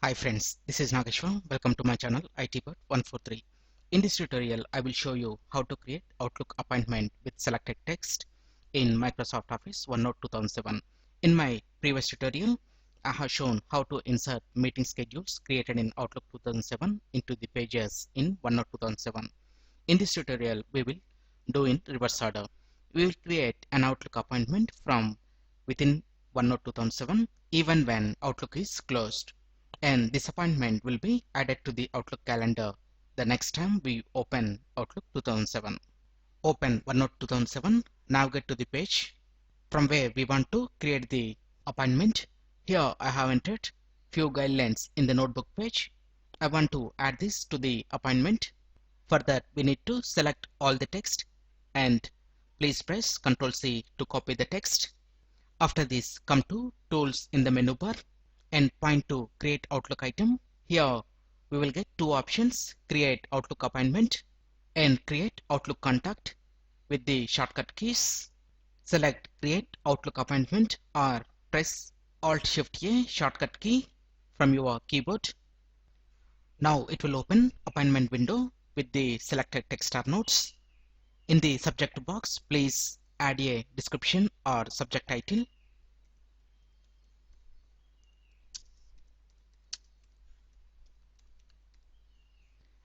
Hi friends, this is Nageshwar. Welcome to my channel ITbot143. In this tutorial, I will show you how to create Outlook appointment with selected text in Microsoft Office OneNote 2007. In my previous tutorial, I have shown how to insert meeting schedules created in Outlook 2007 into the pages in OneNote 2007. In this tutorial, we will do in reverse order. We will create an Outlook appointment from within OneNote 2007 even when Outlook is closed. And this appointment will be added to the Outlook calendar the next time we open Outlook 2007. Open OneNote 2007, navigate to the page from where we want to create the appointment. Here I have entered few guidelines in the notebook page. I want to add this to the appointment. For that, we need to select all the text and please press Ctrl C to copy the text. After this, come to Tools in the menu bar and point to Create Outlook item. Here we will get two options: Create Outlook appointment and Create Outlook contact. With the shortcut keys, select Create Outlook appointment or press Alt-Shift-A shortcut key from your keyboard. Now it will open appointment window with the selected text or notes. In the subject box, please add a description or subject title.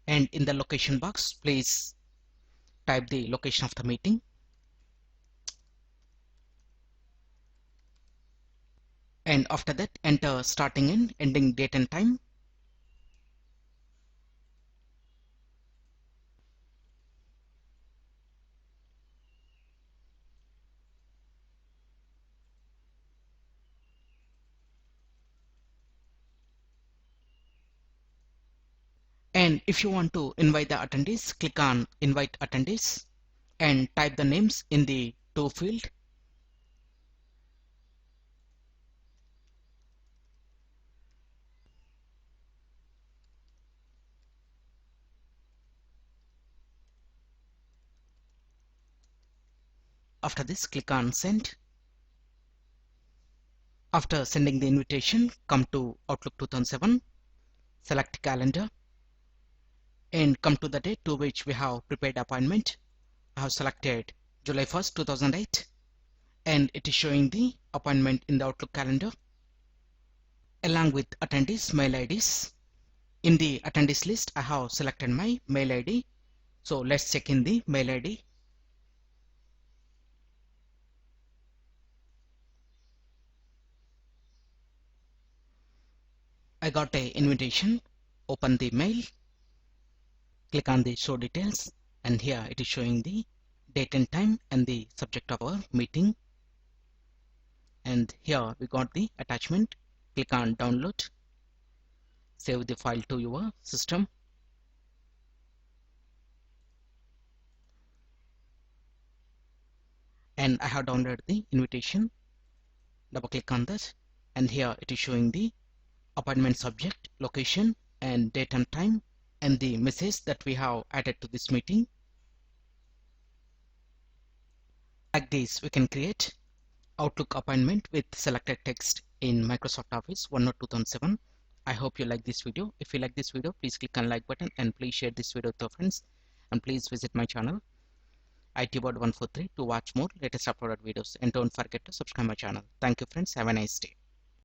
And in the location box, please type the location of the meeting. And after that, enter starting and ending date and time. And if you want to invite the attendees, click on Invite Attendees and type the names in the To field. After this, click on Send. After sending the invitation, come to Outlook 2007, select Calendar, and come to the date to which we have prepared appointment. I have selected July 1st, 2008, and it is showing the appointment in the Outlook calendar along with attendees' mail IDs. In the attendees list, I have selected my mail ID. So let's check in the mail ID. I got a invitation. Open the mail. Click on the show details, and here it is showing the date and time and the subject of our meeting. And here we got the attachment. Click on download. Save the file to your system. And I have downloaded the invitation. Double click on that, and here it is showing the appointment subject, location, and date and time, and the message that we have added to this meeting. Like this, we can create Outlook appointment with selected text in Microsoft Office OneNote 2007. I hope you like this video. If you like this video, please click on like button and please share this video with your friends. And please visit my channel ITbot143 to watch more latest uploaded videos. And don't forget to subscribe my channel. Thank you friends. Have a nice day.